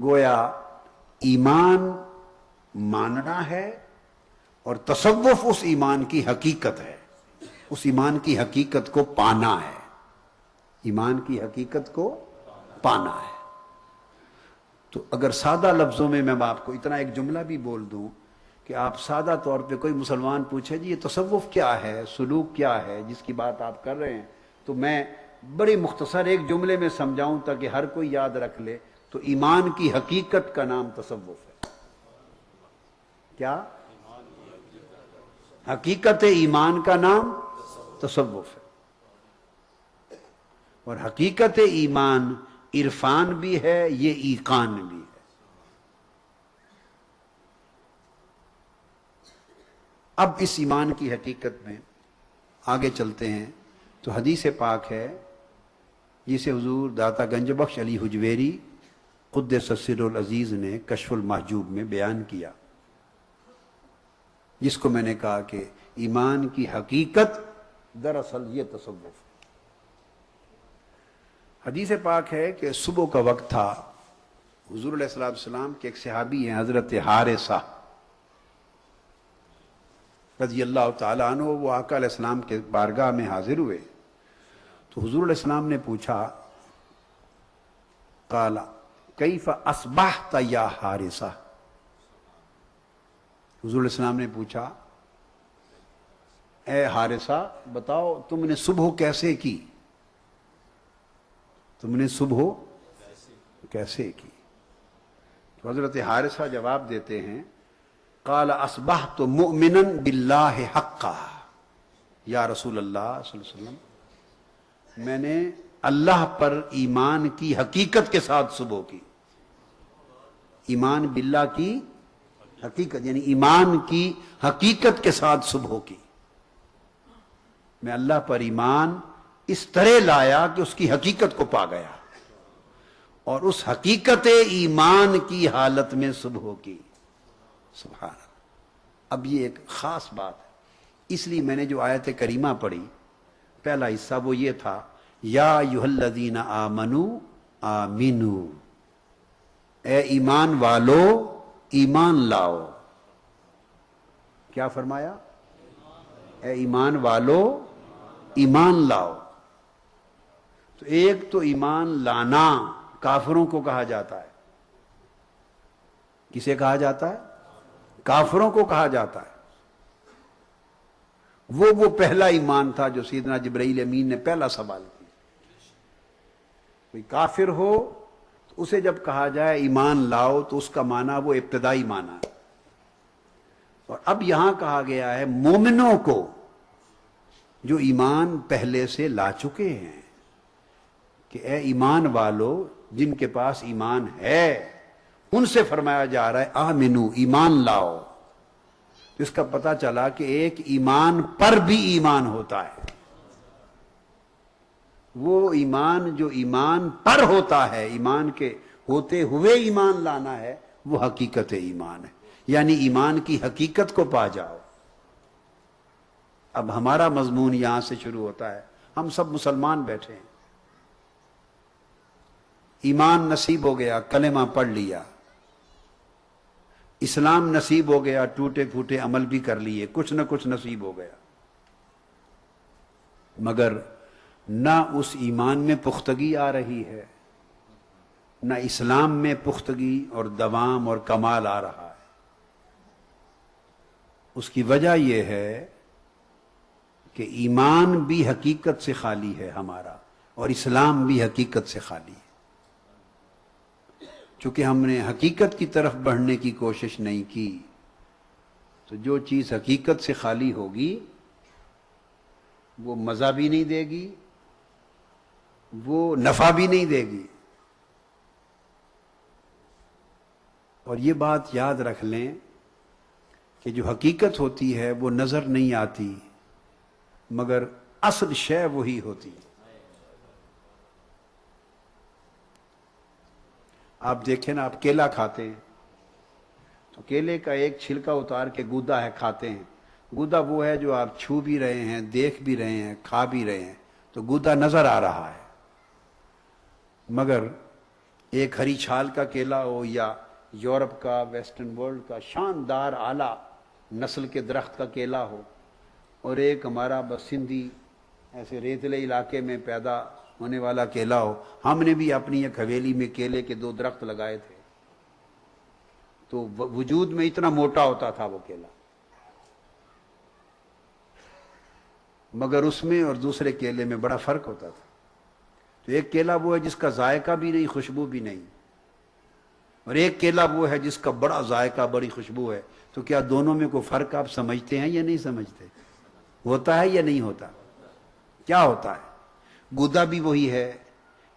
گویا ایمان ماننا ہے اور تصوف اس ایمان کی حقیقت ہے، اس ایمان کی حقیقت کو پانا ہے، ایمان کی حقیقت کو پانا ہے۔ تو اگر سادہ لفظوں میں آپ کو اتنا ایک جملہ بھی بول دوں کہ آپ سادہ طور پہ کوئی مسلمان پوچھے جی یہ تصوف کیا ہے، سلوک کیا ہے جس کی بات آپ کر رہے ہیں، تو میں بڑی مختصر ایک جملے میں سمجھاؤں تاکہ ہر کوئی یاد رکھ لے، تو ایمان کی حقیقت کا نام تصوف ہے۔ کیا؟ حقیقت ایمان کا نام تصوف ہے، اور حقیقت ایمان عرفان بھی ہے، یہ ایقان بھی ہے۔ اب اس ایمان کی حقیقت میں آگے چلتے ہیں تو حدیث پاک ہے جسے حضور داتا گنج بخش علی حجویری قدس سر العزیز نے کشف المحجوب میں بیان کیا، جس کو میں نے کہا کہ ایمان کی حقیقت دراصل یہ تصوف ہے۔ حدیث پاک ہے کہ صبح کا وقت تھا، حضور علیہ السلام کے ایک صحابی ہیں حضرت حارثہ رضی اللہ تعالیٰ عنہ، وہ آقا علیہ السلام کے بارگاہ میں حاضر ہوئے تو حضور علیہ السلام نے پوچھا، قال کیف اصبحت یا حارثہ، حضور علیہ السلام نے پوچھا اے حارثہ بتاؤ تم نے صبح کیسے کی، تم نے صبح کیسے کی؟ تو حضرت حارثہ جواب دیتے ہیں، قال اصبحت مؤمنا باللہ حقا، یا رسول اللہ صلی اللہ علیہ وسلم میں نے اللہ پر ایمان کی حقیقت کے ساتھ صبح کی۔ ایمان باللہ کی حقیقت یعنی ایمان کی حقیقت کے ساتھ صبح کی، میں اللہ پر ایمان اس طرح لایا کہ اس کی حقیقت کو پا گیا اور اس حقیقت ایمان کی حالت میں صبح کی۔ سبحان اللہ۔ اب یہ ایک خاص بات ہے، اس لیے میں نے جو آیت کریمہ پڑھی پہلا حصہ وہ یہ تھا، یا ایھا الذین آمنوا آمنوا، اے ایمان والو ایمان لاؤ۔ کیا فرمایا؟ اے ایمان والو ایمان لاؤ۔ تو ایک تو ایمان لانا کافروں کو کہا جاتا ہے، کسے کہا جاتا ہے؟ کافروں کو کہا جاتا ہے۔ وہ پہلا ایمان تھا جو سیدنا جبرائیل امین نے پہلا سوال کیا۔ کوئی کافر ہو تو اسے جب کہا جائے ایمان لاؤ تو اس کا معنی وہ ابتدائی معنی ہے، اور اب یہاں کہا گیا ہے مومنوں کو جو ایمان پہلے سے لا چکے ہیں کہ اے ایمان والو جن کے پاس ایمان ہے ان سے فرمایا جا رہا ہے آمنو ایمان لاؤ۔ تو اس کا پتہ چلا کہ ایک ایمان پر بھی ایمان ہوتا ہے، وہ ایمان جو ایمان پر ہوتا ہے، ایمان کے ہوتے ہوئے ایمان لانا ہے، وہ حقیقت ایمان ہے، یعنی ایمان کی حقیقت کو پا جاؤ۔ اب ہمارا مضمون یہاں سے شروع ہوتا ہے، ہم سب مسلمان بیٹھے ہیں، ایمان نصیب ہو گیا، کلمہ پڑھ لیا، اسلام نصیب ہو گیا، ٹوٹے پھوٹے عمل بھی کر لیے، کچھ نہ کچھ نصیب ہو گیا، مگر نہ اس ایمان میں پختگی آ رہی ہے، نہ اسلام میں پختگی اور دوام اور کمال آ رہا ہے۔ اس کی وجہ یہ ہے کہ ایمان بھی حقیقت سے خالی ہے ہمارا، اور اسلام بھی حقیقت سے خالی ہے۔ چونکہ ہم نے حقیقت کی طرف بڑھنے کی کوشش نہیں کی، تو جو چیز حقیقت سے خالی ہوگی وہ مزہ بھی نہیں دے گی، وہ نفع بھی نہیں دے گی۔ اور یہ بات یاد رکھ لیں کہ جو حقیقت ہوتی ہے وہ نظر نہیں آتی، مگر اصل شے وہی ہوتی ہے۔ آپ دیکھیں نا، آپ کیلا کھاتے ہیں تو کیلے کا ایک چھلکا اتار کے گودا ہے کھاتے ہیں، گودا وہ ہے جو آپ چھو بھی رہے ہیں، دیکھ بھی رہے ہیں، کھا بھی رہے ہیں، تو گودا نظر آ رہا ہے، مگر ایک ہری چھال کا کیلا ہو یا یورپ کا، ویسٹرن ورلڈ کا شاندار اعلیٰ نسل کے درخت کا کیلا ہو، اور ایک ہمارا بس سندھی ایسے ریتلے علاقے میں پیدا ہونے والا کیلا ہو۔ ہم نے بھی اپنی ایک حویلی میں کیلے کے 2 درخت لگائے تھے، تو وجود میں اتنا موٹا ہوتا تھا وہ کیلا، مگر اس میں اور دوسرے کیلے میں بڑا فرق ہوتا تھا۔ تو ایک کیلا وہ ہے جس کا ذائقہ بھی نہیں، خوشبو بھی نہیں، اور ایک کیلا وہ ہے جس کا بڑا ذائقہ، بڑی خوشبو ہے۔ تو کیا دونوں میں کوئی فرق آپ سمجھتے ہیں یا نہیں سمجھتے؟ ہوتا ہے یا نہیں ہوتا؟ کیا ہوتا ہے؟ گودا بھی وہی ہے،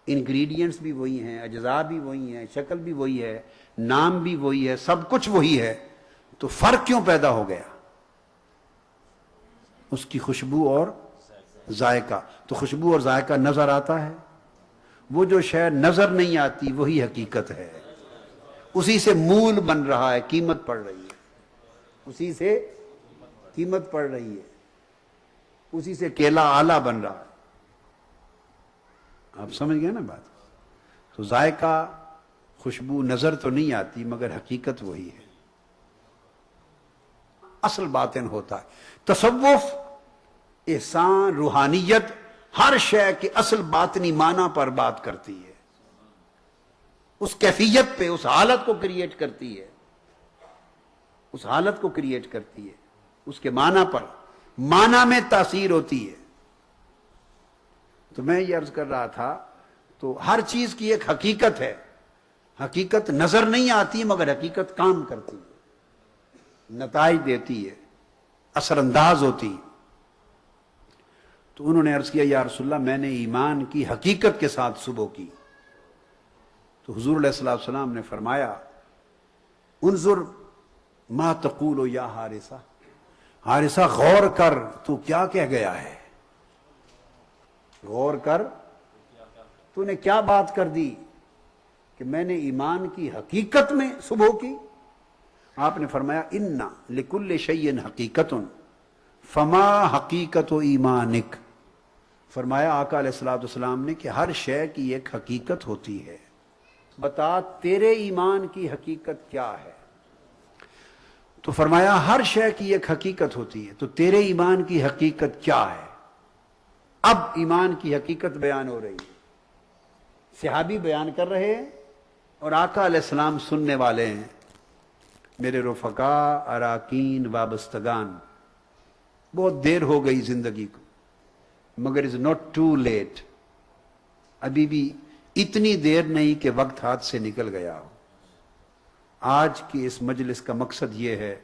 انگریڈینٹس بھی وہی ہیں، اجزاء بھی وہی ہیں، شکل بھی وہی ہے، نام بھی وہی ہے، سب کچھ وہی ہے، تو فرق کیوں پیدا ہو گیا؟ اس کی خوشبو اور ذائقہ۔ تو خوشبو اور ذائقہ نظر آتا ہے، وہ جو شے نظر نہیں آتی وہی حقیقت ہے، اسی سے مول بن رہا ہے، قیمت پڑ رہی ہے، اسی سے قیمت پڑ رہی ہے، اسی سے کیلا آلہ بن رہا ہے۔ آپ سمجھ گئے نا بات؟ تو ذائقہ، خوشبو نظر تو نہیں آتی مگر حقیقت وہی ہے، اصل باطن ہوتا ہے۔ تصوف، احسان، روحانیت ہر شے کے اصل باطنی معنی پر بات کرتی ہے، اس کیفیت پہ، اس حالت کو کریٹ کرتی ہے، اس حالت کو کریٹ کرتی ہے، اس کے معنی پر، معنی میں تاثیر ہوتی ہے۔ تو میں یہ عرض کر رہا تھا، تو ہر چیز کی ایک حقیقت ہے، حقیقت نظر نہیں آتی مگر حقیقت کام کرتی ہے، نتائج دیتی ہے، اثر انداز ہوتی ہے۔ تو انہوں نے عرض کیا یا رسول اللہ میں نے ایمان کی حقیقت کے ساتھ صبح کی۔ تو حضور علیہ الصلوۃ والسلام نے فرمایا انظر ما تقول یا حارثہ، حارثہ غور کر تو کیا کہہ گیا ہے، غور کر تو نے کیا بات کر دی کہ میں نے ایمان کی حقیقت میں صبح کی۔ آپ نے فرمایا انا لکل شیء حقیقت فما حقیقت ایمانک، فرمایا آقا علیہ الصلوۃ والسلام نے کہ ہر شے کی ایک حقیقت ہوتی ہے، بتا تیرے ایمان کی حقیقت کیا ہے؟ تو فرمایا ہر شے کی ایک حقیقت ہوتی ہے، تو تیرے ایمان کی حقیقت کیا ہے؟ اب ایمان کی حقیقت بیان ہو رہی ہے، صحابی بیان کر رہے ہیں اور آقا علیہ السلام سننے والے ہیں۔ میرے رفقا، اراکین، وابستگان، بہت دیر ہو گئی زندگی کو، مگر از ناٹ ٹو لیٹ، ابھی بھی اتنی دیر نہیں کہ وقت ہاتھ سے نکل گیا ہو۔ آج کی اس مجلس کا مقصد یہ ہے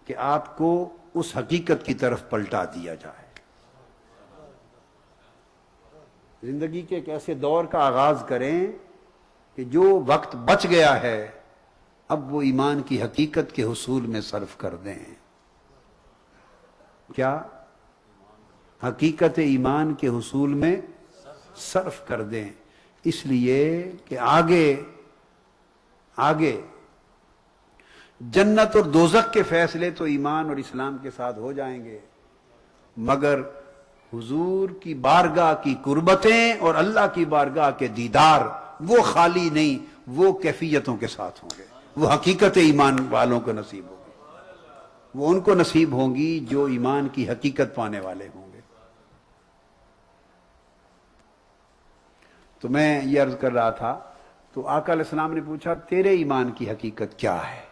کہ آپ کو اس حقیقت کی طرف پلٹا دیا جائے۔ زندگی کے ایک ایسے دور کا آغاز کریں کہ جو وقت بچ گیا ہے اب وہ ایمان کی حقیقت کے حصول میں صرف کر دیں۔ کیا؟ حقیقت ایمان کے حصول میں صرف کر دیں، اس لیے کہ آگے جنت اور دوزخ کے فیصلے تو ایمان اور اسلام کے ساتھ ہو جائیں گے، مگر حضور کی بارگاہ کی قربتیں اور اللہ کی بارگاہ کے دیدار وہ خالی نہیں، وہ کیفیتوں کے ساتھ ہوں گے، وہ حقیقت ایمان والوں کو نصیب ہوگی، وہ ان کو نصیب ہوں گی جو ایمان کی حقیقت پانے والے ہوں گے۔ تو میں یہ عرض کر رہا تھا، تو آقا علیہ السلام نے پوچھا تیرے ایمان کی حقیقت کیا ہے؟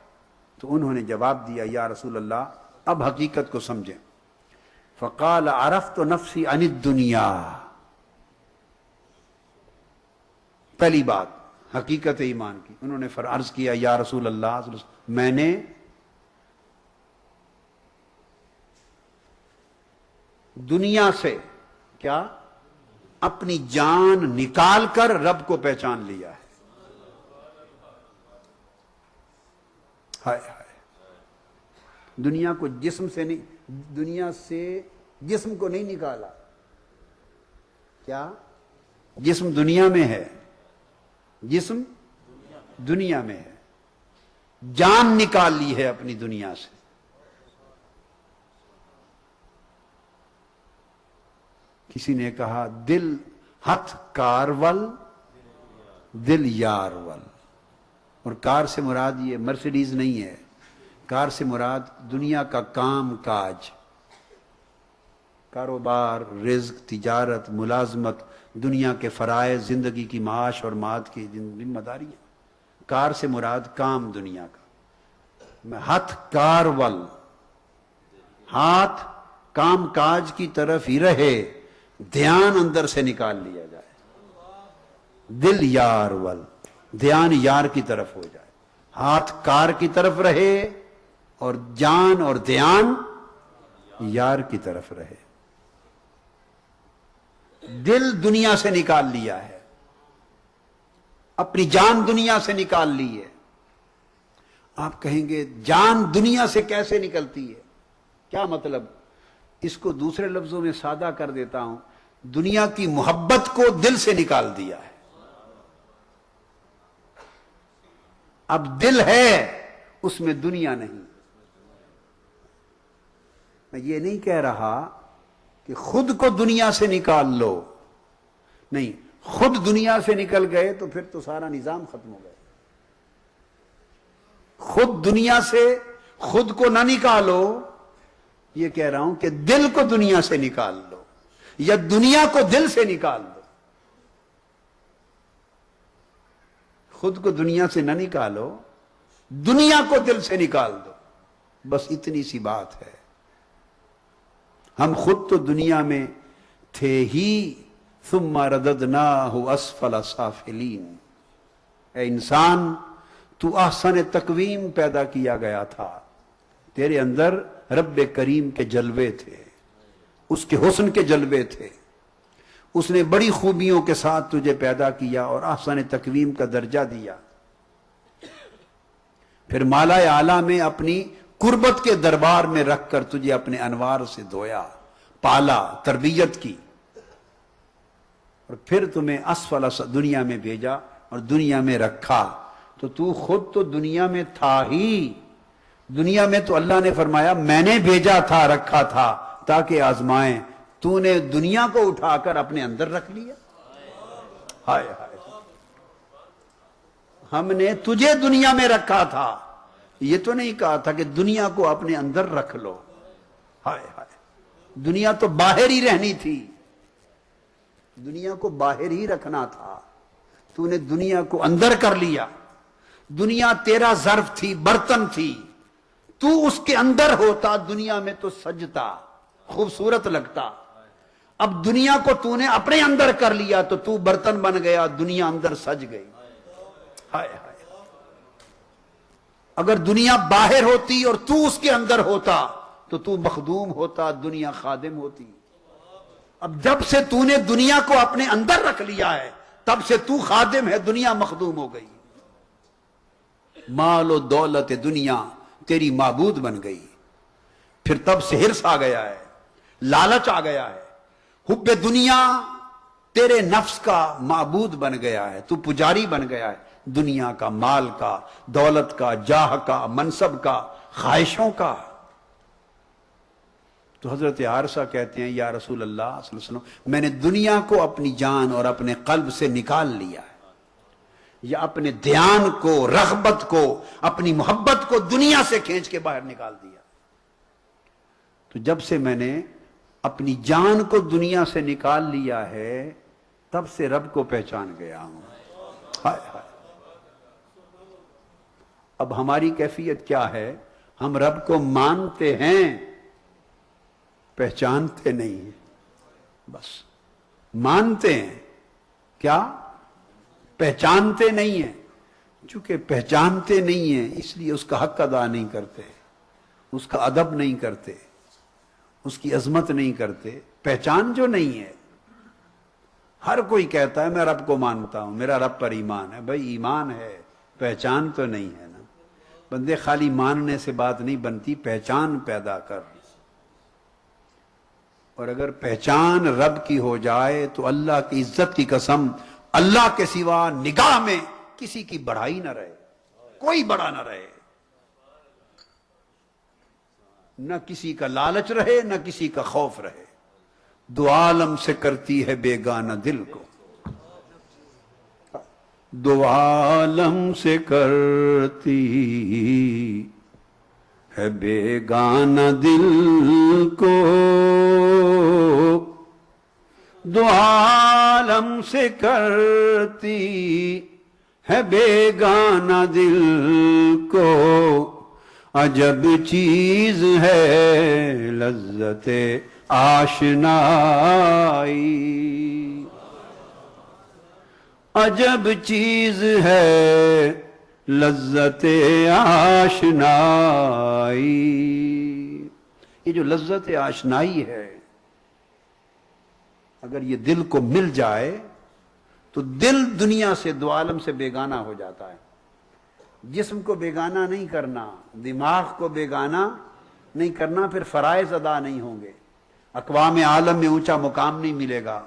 تو انہوں نے جواب دیا یا رسول اللہ اب حقیقت کو سمجھیں۔ فقال عرفت نفسی عن الدنیا، پہلی بات حقیقت ایمان کی، انہوں نے عرض کیا یا رسول اللہ میں نے دنیا سے کیا اپنی جان نکال کر رب کو پہچان لیا ہے۔ ہائے ہائے، دنیا کو جسم سے نہیں، دنیا سے جسم کو نہیں نکالا، کیا جسم دنیا میں ہے، جسم دنیا میں ہے، جان نکال لی ہے اپنی دنیا سے۔ کسی نے کہا دل ہتھ کارول دل یار ول، اور کار سے مراد یہ مرسیڈیز نہیں ہے، کار سے مراد دنیا کا کام کاج، کاروبار، رزق، تجارت، ملازمت، دنیا کے فرائض، زندگی کی معاش اور معاد کی ذمہ داریاں۔ کار سے مراد کام دنیا کا، میں ہتھ کار ول، ہاتھ کام کاج کی طرف ہی رہے، دھیان اندر سے نکال لیا جائے، دل یار ول، دھیان یار کی طرف ہو جائے، ہاتھ کار کی طرف رہے اور جان اور دھیان یار کی طرف رہے۔ دل دنیا سے نکال لیا ہے، اپنی جان دنیا سے نکال لی ہے۔ آپ کہیں گے جان دنیا سے کیسے نکلتی ہے، کیا مطلب؟ اس کو دوسرے لفظوں میں سادہ کر دیتا ہوں، دنیا کی محبت کو دل سے نکال دیا ہے۔ اب دل ہے، اس میں دنیا نہیں۔ میں یہ نہیں کہہ رہا کہ خود کو دنیا سے نکال لو، نہیں، خود دنیا سے نکل گئے تو پھر تو سارا نظام ختم ہو گیا۔ خود دنیا سے خود کو نہ نکالو، یہ کہہ رہا ہوں کہ دل کو دنیا سے نکال لو، یا دنیا کو دل سے نکال دو۔ خود کو دنیا سے نہ نکالو، دنیا کو دل سے نکال دو، بس اتنی سی بات ہے۔ ہم خود تو دنیا میں تھے ہی، ثم رددناہ اسفل سافلین۔ اے انسان، تو احسن تقویم پیدا کیا گیا تھا، تیرے اندر رب کریم کے جلوے تھے، اس کے حسن کے جلوے تھے، اس نے بڑی خوبیوں کے ساتھ تجھے پیدا کیا اور احسن تقویم کا درجہ دیا، پھر مالا اعلیٰ میں اپنی قربت کے دربار میں رکھ کر تجھے اپنے انوار سے دھویا، پالا، تربیت کی، اور پھر تمہیں اسفل دنیا میں بھیجا اور دنیا میں رکھا۔ تو خود تو دنیا میں تھا ہی، دنیا میں تو اللہ نے فرمایا میں نے بھیجا تھا، رکھا تھا تاکہ آزمائیں، تو نے دنیا کو اٹھا کر اپنے اندر رکھ لیا۔ ہائے ہائے، ہم نے تجھے دنیا میں رکھا تھا، یہ تو نہیں کہا تھا کہ دنیا کو اپنے اندر رکھ لو۔ ہائے ہائے، دنیا تو باہر ہی رہنی تھی، دنیا کو باہر ہی رکھنا تھا، تو نے دنیا کو اندر کر لیا۔ دنیا تیرا ظرف تھی، برتن تھی، تو اس کے اندر ہوتا، دنیا میں تو سجتا، خوبصورت لگتا۔ اب دنیا کو تو نے اپنے اندر کر لیا تو تو برتن بن گیا، دنیا اندر سج گئی۔ ہائے ہائے، اگر دنیا باہر ہوتی اور تو اس کے اندر ہوتا تو تو مخدوم ہوتا، دنیا خادم ہوتی۔ اب جب سے تو نے دنیا کو اپنے اندر رکھ لیا ہے، تب سے تو خادم ہے، دنیا مخدوم ہو گئی۔ مال و دولت دنیا تیری معبود بن گئی، پھر تب سے ہرس آ گیا ہے، لالچ آ گیا ہے، حب دنیا تیرے نفس کا معبود بن گیا ہے، تو پجاری بن گیا ہے دنیا کا، مال کا، دولت کا، جاہ کا، منصب کا، خواہشوں کا۔ تو حضرت عارشہ کہتے ہیں یا رسول اللہ صلی اللہ علیہ وسلم، میں نے دنیا کو اپنی جان اور اپنے قلب سے نکال لیا ہے، یا اپنے دھیان کو، رغبت کو، اپنی محبت کو دنیا سے کھینچ کے باہر نکال دیا۔ تو جب سے میں نے اپنی جان کو دنیا سے نکال لیا ہے، تب سے رب کو پہچان گیا ہوں۔ ہائے ہائے، اب ہماری کیفیت کیا ہے؟ ہم رب کو مانتے ہیں، پہچانتے نہیں ہیں۔ بس مانتے ہیں، کیا پہچانتے نہیں ہیں؟ چونکہ پہچانتے نہیں ہیں اس لیے اس کا حق ادا نہیں کرتے، اس کا ادب نہیں کرتے، اس کی عظمت نہیں کرتے۔ پہچان جو نہیں ہے، ہر کوئی کہتا ہے میں رب کو مانتا ہوں، میرا رب پر ایمان ہے۔ بھائی ایمان ہے، پہچان تو نہیں ہے نا۔ بندے خالی ماننے سے بات نہیں بنتی، پہچان پیدا کر۔ اور اگر پہچان رب کی ہو جائے تو اللہ کی عزت کی قسم، اللہ کے سوا نگاہ میں کسی کی بڑائی نہ رہے، کوئی بڑا نہ رہے، نہ کسی کا لالچ رہے، نہ کسی کا خوف رہے۔ دو عالم سے کرتی ہے بیگانہ دل کو، دو عالم سے کرتی ہے بیگانہ دل کو، دو عالم سے کرتی ہے بیگانہ دل کو، عجب چیز ہے لذت آشنائی، عجب چیز ہے لذت آشنائی۔ یہ جو لذت آشنائی ہے، اگر یہ دل کو مل جائے تو دل دنیا سے، دو عالم سے بیگانہ ہو جاتا ہے۔ جسم کو بیگانہ نہیں کرنا، دماغ کو بیگانہ نہیں کرنا، پھر فرائض ادا نہیں ہوں گے، اقوام عالم میں اونچا مقام نہیں ملے گا۔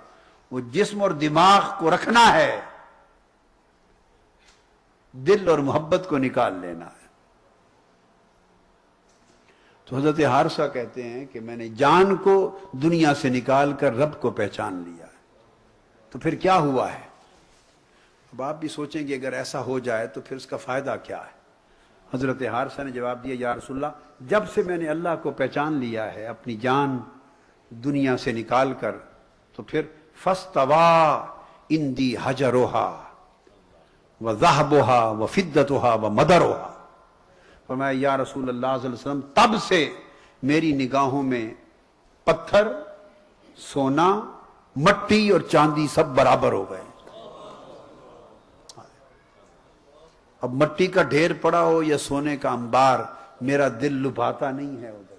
وہ جسم اور دماغ کو رکھنا ہے، دل اور محبت کو نکال لینا ہے۔ تو حضرت حارثہ کہتے ہیں کہ میں نے جان کو دنیا سے نکال کر رب کو پہچان لیا ہے۔ تو پھر کیا ہوا ہے؟ اب آپ بھی سوچیں گے اگر ایسا ہو جائے تو پھر اس کا فائدہ کیا ہے؟ حضرت حارثہ نے جواب دیا، یا رسول اللہ، جب سے میں نے اللہ کو پہچان لیا ہے اپنی جان دنیا سے نکال کر، تو پھر فَاسْتَوَىٰ عِنْدِي حَجَرُهَا وَذَهَبُهَا وَفِدَّتُهَا وَمَدَرُهَا۔ فرمایا یا رسول اللہ صلی اللہ علیہ وسلم، تب سے میری نگاہوں میں پتھر، سونا، مٹی اور چاندی سب برابر ہو گئے۔ اب مٹی کا ڈھیر پڑا ہو یا سونے کا انبار، میرا دل لبھاتا نہیں ہے ادھر۔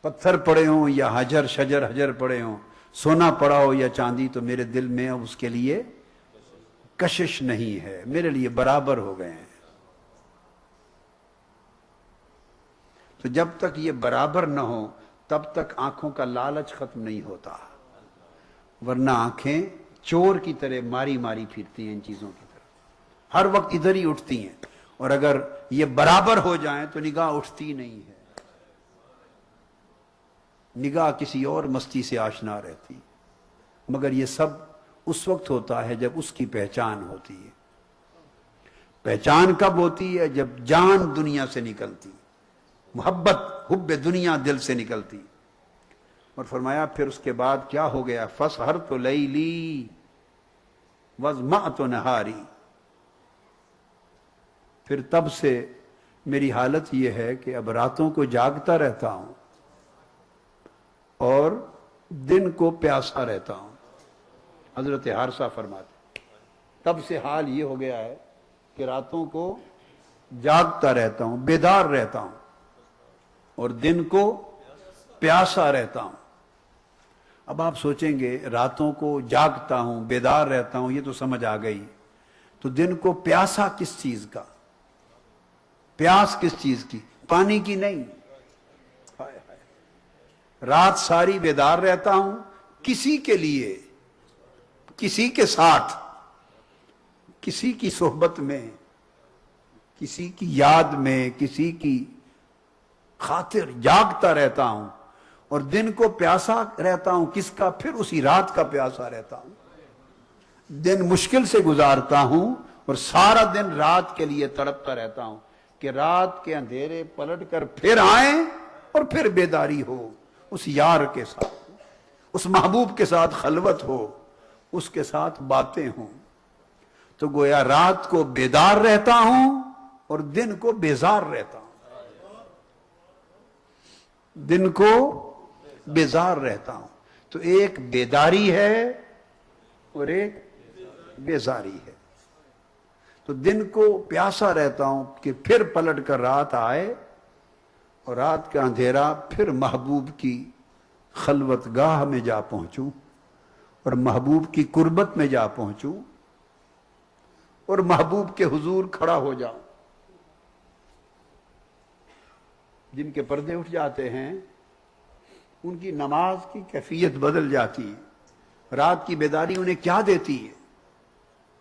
پتھر پڑے ہوں یا حجر پڑے ہوں، سونا پڑا ہو یا چاندی، تو میرے دل میں اب اس کے لیے کشش نہیں ہے، میرے لیے برابر ہو گئے ہیں۔ تو جب تک یہ برابر نہ ہو تب تک آنکھوں کا لالچ ختم نہیں ہوتا، ورنہ آنکھیں چور کی طرح ماری ماری پھرتی ہیں ان چیزوں کی طرف، ہر وقت ادھر ہی اٹھتی ہیں، اور اگر یہ برابر ہو جائیں تو نگاہ اٹھتی نہیں ہے، نگاہ کسی اور مستی سے آشنا رہتی۔ مگر یہ سب اس وقت ہوتا ہے جب اس کی پہچان ہوتی ہے۔ پہچان کب ہوتی ہے؟ جب جان دنیا سے نکلتی، محبت، حب دنیا دل سے نکلتی۔ اور فرمایا پھر اس کے بعد کیا ہو گیا؟ فَسْحَرْتُ لَيْلِي وَأَظْمَأْتُ نَهَارِي۔ پھر تب سے میری حالت یہ ہے کہ اب راتوں کو جاگتا رہتا ہوں اور دن کو پیاسا رہتا ہوں۔ حضرت حارثہ فرماتے تب سے حال یہ ہو گیا ہے کہ راتوں کو جاگتا رہتا ہوں، بیدار رہتا ہوں، اور دن کو پیاسا رہتا ہوں۔ اب آپ سوچیں گے راتوں کو جاگتا ہوں، بیدار رہتا ہوں، یہ تو سمجھ آ گئی، تو دن کو پیاسا کس چیز کا؟ پیاس کس چیز کی؟ پانی کی نہیں۔ رات ساری بیدار رہتا ہوں کسی کے لیے، کسی کے ساتھ، کسی کی صحبت میں، کسی کی یاد میں، کسی کی خاطر جاگتا رہتا ہوں، اور دن کو پیاسا رہتا ہوں کس کا؟ پھر اسی رات کا پیاسا رہتا ہوں۔ دن مشکل سے گزارتا ہوں اور سارا دن رات کے لیے تڑپتا رہتا ہوں کہ رات کے اندھیرے پلٹ کر پھر آئیں اور پھر بیداری ہو، اس یار کے ساتھ، اس محبوب کے ساتھ خلوت ہو، اس کے ساتھ باتیں ہوں۔ تو گویا رات کو بیدار رہتا ہوں اور دن کو بیزار رہتا ہوں، دن کو بیزار رہتا ہوں۔ تو ایک بیداری ہے اور ایک بیزاری ہے۔ تو دن کو پیاسا رہتا ہوں کہ پھر پلٹ کر رات آئے اور رات کا اندھیرا پھر محبوب کی خلوت گاہ میں جا پہنچوں اور محبوب کی قربت میں جا پہنچوں اور محبوب کے حضور کھڑا ہو جاؤں۔ جن کے پردے اٹھ جاتے ہیں ان کی نماز کی کیفیت بدل جاتی ہے۔ رات کی بیداری انہیں کیا دیتی ہے؟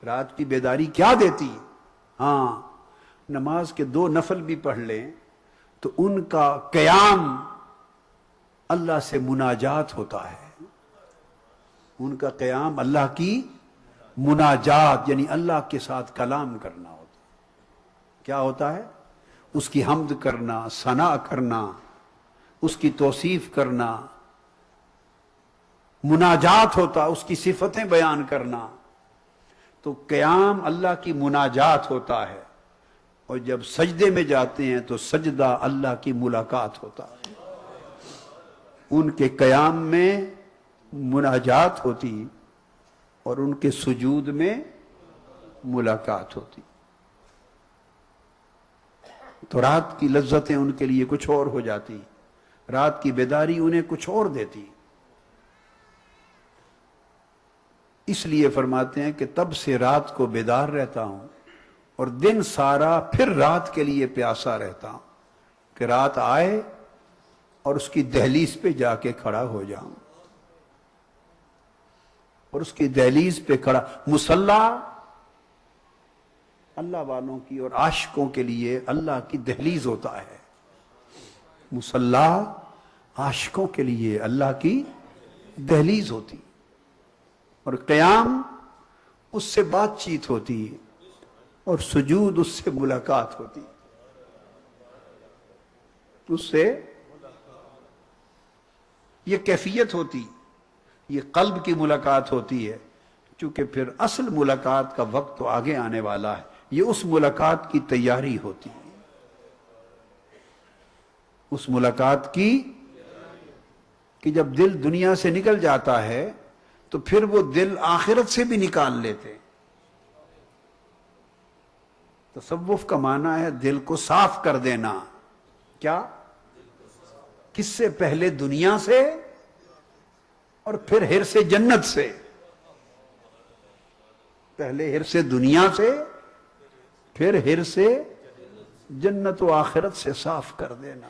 رات کی بیداری کیا دیتی ہے؟ ہاں، نماز کے 2 نفل بھی پڑھ لیں تو ان کا قیام اللہ سے مناجات ہوتا ہے، ان کا قیام اللہ کی مناجات یعنی اللہ کے ساتھ کلام کرنا ہوتا ہے۔ کیا ہوتا ہے؟ اس کی حمد کرنا، ثنا کرنا، اس کی توصیف کرنا، مناجات ہوتا، اس کی صفتیں بیان کرنا۔ تو قیام اللہ کی مناجات ہوتا ہے، اور جب سجدے میں جاتے ہیں تو سجدہ اللہ کی ملاقات ہوتا ہے۔ ان کے قیام میں مناجات ہوتی اور ان کے سجود میں ملاقات ہوتی۔ تو رات کی لذتیں ان کے لیے کچھ اور ہو جاتی، رات کی بیداری انہیں کچھ اور دیتی۔ اس لیے فرماتے ہیں کہ تب سے رات کو بیدار رہتا ہوں اور دن سارا پھر رات کے لیے پیاسا رہتا ہوں کہ رات آئے اور اس کی دہلیز پہ جا کے کھڑا ہو جاؤں، اور اس کی دہلیز پہ کھڑا۔ مصلی اللہ والوں کی اور عاشقوں کے لیے اللہ کی دہلیز ہوتا ہے، مصلی عاشقوں کے لیے اللہ کی دہلیز ہوتی، اور قیام اس سے بات چیت ہوتی اور سجود اس سے ملاقات ہوتی، اس سے یہ کیفیت ہوتی، یہ قلب کی ملاقات ہوتی ہے۔ چونکہ پھر اصل ملاقات کا وقت تو آگے آنے والا ہے، یہ اس ملاقات کی تیاری ہوتی ہے، اس ملاقات کی کہ جب دل دنیا سے نکل جاتا ہے تو پھر وہ دل آخرت سے بھی نکال لیتے۔ تصوف کا معنی ہے دل کو صاف کر دینا۔ کیا؟ کس سے؟ پہلے دنیا سے اور پھر حرص جنت سے۔ پہلے حرص دنیا سے، پھر حرص جنت و آخرت سے صاف کر دینا،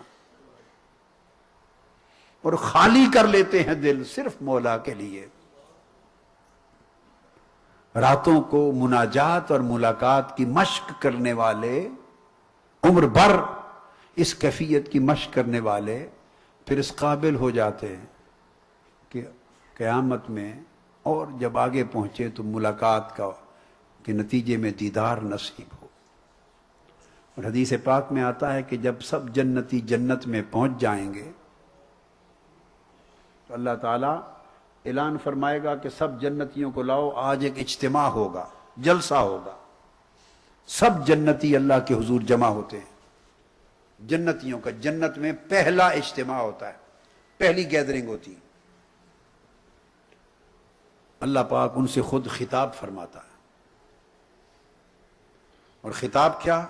اور خالی کر لیتے ہیں دل صرف مولا کے لیے۔ راتوں کو مناجات اور ملاقات کی مشق کرنے والے، عمر بھر اس کیفیت کی مشق کرنے والے پھر اس قابل ہو جاتے ہیں کہ قیامت میں اور جب آگے پہنچے تو ملاقات کا کے نتیجے میں دیدار نصیب ہو۔ اور حدیث پاک میں آتا ہے کہ جب سب جنتی جنت میں پہنچ جائیں گے تو اللہ تعالیٰ اعلان فرمائے گا کہ سب جنتیوں کو لاؤ، آج ایک اجتماع ہوگا، جلسہ ہوگا۔ سب جنتی اللہ کے حضور جمع ہوتے ہیں، جنتیوں کا جنت میں پہلا اجتماع ہوتا ہے، پہلی گیدرنگ ہوتی ہے۔ اللہ پاک ان سے خود خطاب فرماتا ہے، اور خطاب کیا؟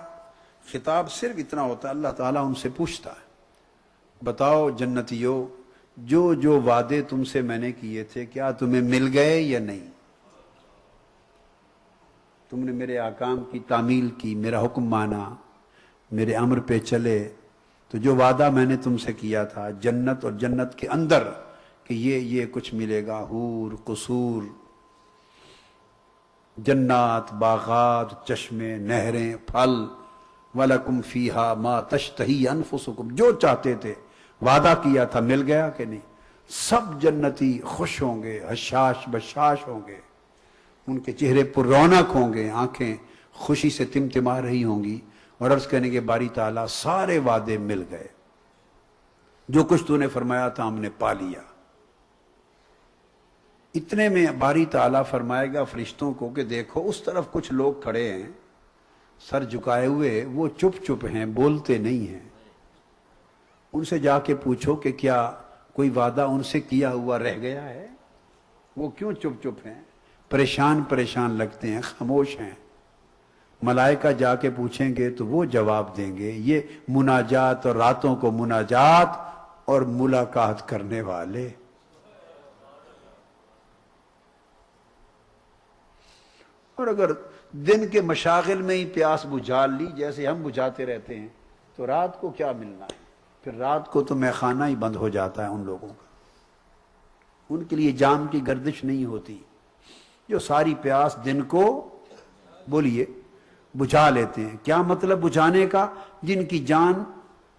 خطاب صرف اتنا ہوتا ہے، اللہ تعالیٰ ان سے پوچھتا ہے بتاؤ جنتیوں، جو جو وعدے تم سے میں نے کیے تھے کیا تمہیں مل گئے یا نہیں؟ تم نے میرے احکام کی تعمیل کی، میرا حکم مانا، میرے امر پہ چلے، تو جو وعدہ میں نے تم سے کیا تھا جنت اور جنت کے اندر کہ یہ کچھ ملے گا، حور، قصور، جنات، باغات، چشمے، نہریں، پھل، وَلَكُمْ فِيهَا مَا تَشْتَهِي أَنفُسُكُمْ، جو چاہتے تھے وعدہ کیا تھا مل گیا کہ نہیں؟ سب جنتی خوش ہوں گے، حشاش بشاش ہوں گے، ان کے چہرے پر رونق ہوں گے، آنکھیں خوشی سے تمتما رہی ہوں گی، اور عرض کرنے کے باری تعالیٰ سارے وعدے مل گئے، جو کچھ تو نے فرمایا تھا ہم نے پا لیا۔ اتنے میں باری تعالیٰ فرمائے گا فرشتوں کو کہ دیکھو اس طرف کچھ لوگ کھڑے ہیں سر جھکائے ہوئے، وہ چپ چپ ہیں، بولتے نہیں ہیں، ان سے جا کے پوچھو کہ کیا کوئی وعدہ ان سے کیا ہوا رہ گیا ہے؟ وہ کیوں چپ چپ ہیں، پریشان پریشان لگتے ہیں، خاموش ہیں؟ ملائکہ جا کے پوچھیں گے تو وہ جواب دیں گے۔ یہ مناجات اور راتوں کو مناجات اور ملاقات کرنے والے۔ اور اگر دن کے مشاغل میں ہی پیاس بجھا لی جیسے ہم بجھاتے رہتے ہیں تو رات کو کیا ملنا ہے؟ پھر رات کو تو میخانہ ہی بند ہو جاتا ہے ان لوگوں کا، ان کے لیے جام کی گردش نہیں ہوتی، جو ساری پیاس دن کو بولیے بجھا لیتے ہیں۔ کیا مطلب بجھانے کا؟ جن کی جان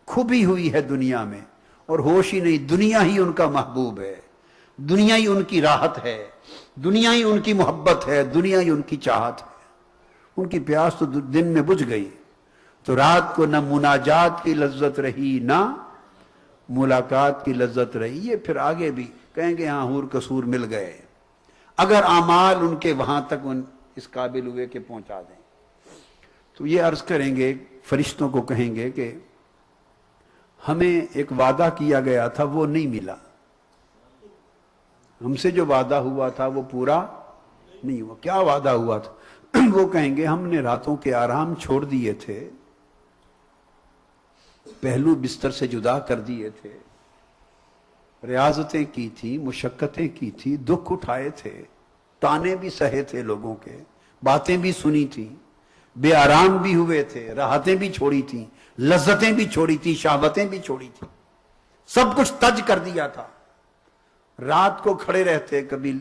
کھبی ہوئی ہے دنیا میں اور ہوش ہی نہیں، دنیا ہی ان کا محبوب ہے، دنیا ہی ان کی راحت ہے، دنیا ہی ان کی محبت ہے، دنیا ہی ان کی چاہت ہے. ان کی پیاس تو دن میں بجھ گئی، تو رات کو نہ مناجات کی لذت رہی نہ ملاقات کی لذت رہی. یہ پھر آگے بھی کہیں گے ہاں حور قصور مل گئے، اگر اعمال ان کے وہاں تک اس قابل ہوئے کہ پہنچا دیں. تو یہ عرض کریں گے، فرشتوں کو کہیں گے کہ ہمیں ایک وعدہ کیا گیا تھا وہ نہیں ملا، ہم سے جو وعدہ ہوا تھا وہ پورا نہیں ہوا. کیا وعدہ ہوا تھا؟ وہ کہیں گے ہم نے راتوں کے آرام چھوڑ دیے تھے، پہلو بستر سے جدا کر دیے تھے، ریاضتیں کی تھی، مشقتیں کی تھی، دکھ اٹھائے تھے، تانے بھی سہے تھے لوگوں کے، باتیں بھی سنی تھی، بے آرام بھی ہوئے تھے، راحتیں بھی چھوڑی تھیں، لذتیں بھی چھوڑی تھی، شہوتیں بھی چھوڑی تھی، سب کچھ تج کر دیا تھا. رات کو کھڑے رہتے، کبھی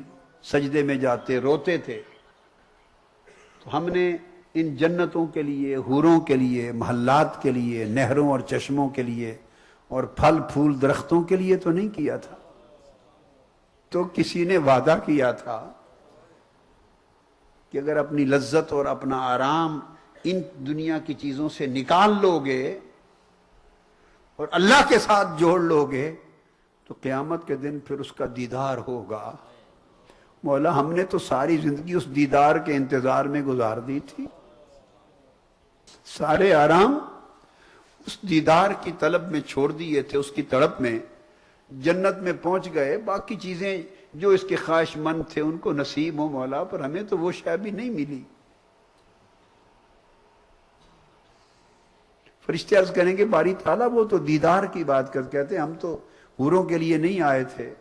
سجدے میں جاتے، روتے تھے. تو ہم نے ان جنتوں کے لیے، حوروں کے لیے، محلات کے لیے، نہروں اور چشموں کے لیے اور پھل پھول درختوں کے لیے تو نہیں کیا تھا. تو کسی نے وعدہ کیا تھا کہ اگر اپنی لذت اور اپنا آرام ان دنیا کی چیزوں سے نکال لو گے اور اللہ کے ساتھ جوڑ لو گے تو قیامت کے دن پھر اس کا دیدار ہوگا. مولا ہم نے تو ساری زندگی اس دیدار کے انتظار میں گزار دی تھی، سارے آرام اس دیدار کی طلب میں چھوڑ دیے تھے، اس کی تڑپ میں. جنت میں پہنچ گئے، باقی چیزیں جو اس کے خواہش مند تھے ان کو نصیب ہو مولا، پر ہمیں تو وہ شے بھی نہیں ملی. فرشتے عرض کریں گے باری تعالیٰ وہ تو دیدار کی بات کہتے ہیں، ہم تو حوروں کے لیے نہیں آئے تھے،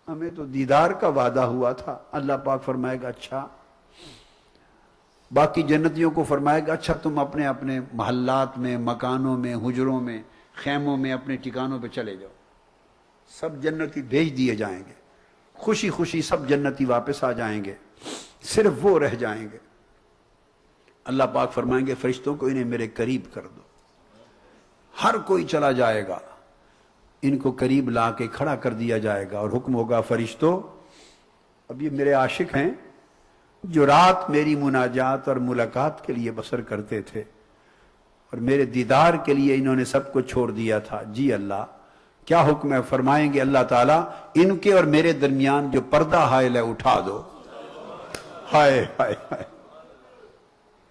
ہمیں تو دیدار کا وعدہ ہوا تھا. اللہ پاک فرمائے گا اچھا. باقی جنتیوں کو فرمائے گا اچھا تم اپنے اپنے محلات میں، مکانوں میں، حجروں میں، خیموں میں، اپنے ٹھکانوں پہ چلے جاؤ. سب جنتی بھیج دیے جائیں گے، خوشی خوشی سب جنتی واپس آ جائیں گے، صرف وہ رہ جائیں گے. اللہ پاک فرمائیں گے فرشتوں کو انہیں میرے قریب کر دو. ہر کوئی چلا جائے گا، ان کو قریب لا کے کھڑا کر دیا جائے گا اور حکم ہوگا فرشتوں اب یہ میرے عاشق ہیں جو رات میری مناجات اور ملاقات کے لیے بسر کرتے تھے اور میرے دیدار کے لیے انہوں نے سب کو چھوڑ دیا تھا. جی اللہ کیا حکم ہے؟ فرمائیں گے اللہ تعالیٰ ان کے اور میرے درمیان جو پردہ حائل ہے اٹھا دو. ہائے ہائے ہائے،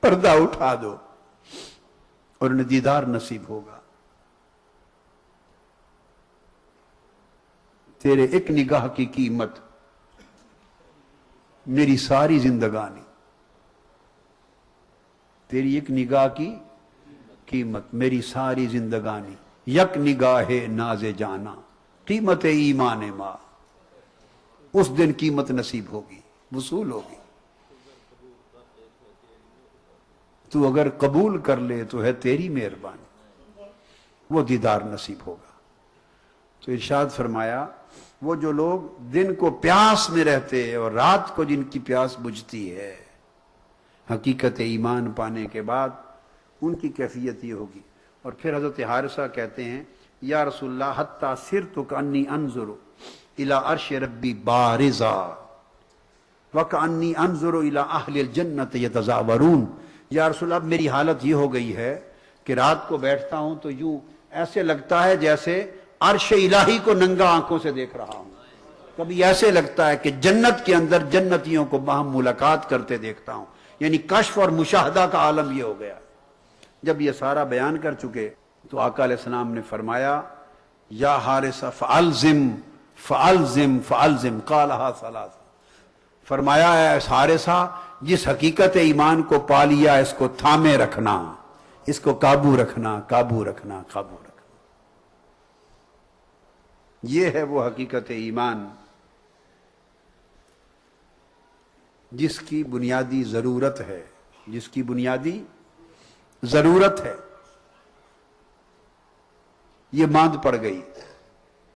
پردہ اٹھا دو اور انہیں دیدار نصیب ہوگا. تیرے ایک نگاہ کی قیمت میری ساری زندگانی، تیری ایک نگاہ کی قیمت میری ساری زندگانی. یک نگاہ ناز جانا قیمت ایمان ماں. اس دن قیمت نصیب ہوگی، وصول ہوگی. تو اگر قبول کر لے تو ہے تیری مہربانی، وہ دیدار نصیب ہوگا. تو ارشاد فرمایا وہ جو لوگ دن کو پیاس میں رہتے اور رات کو جن کی پیاس بجھتی ہے، حقیقت ایمان پانے کے بعد ان کی کیفیت یہ ہوگی. اور پھر حضرت حارثہ کہتے ہیں یا رسول اللہ حتی صرت کانی انظر الی عرش ربی بارزا وکانی انظر الی اہل الجنت یتزاورون. یا رسول اللہ میری حالت یہ ہو گئی ہے کہ رات کو بیٹھتا ہوں تو یوں ایسے لگتا ہے جیسے عرش الہی کو ننگا آنکھوں سے دیکھ رہا ہوں. کبھی ایسے لگتا ہے کہ جنت کے اندر جنتیوں کو باہم ملاقات کرتے دیکھتا ہوں. یعنی کشف اور مشاہدہ کا عالم یہ ہو گیا. جب یہ سارا بیان کر چکے تو آقا علیہ السلام نے فرمایا یا حارثہ فالزم فالزم فالزم قالہا ثلاثہ. فرمایا اے حارثہ جس حقیقت ایمان کو پا لیا اس کو تھامے رکھنا، اس کو قابو رکھنا، قابو رکھنا، قابو رکھنا. یہ ہے وہ حقیقت ایمان جس کی بنیادی ضرورت ہے، جس کی بنیادی ضرورت ہے. یہ ماند پڑ گئی.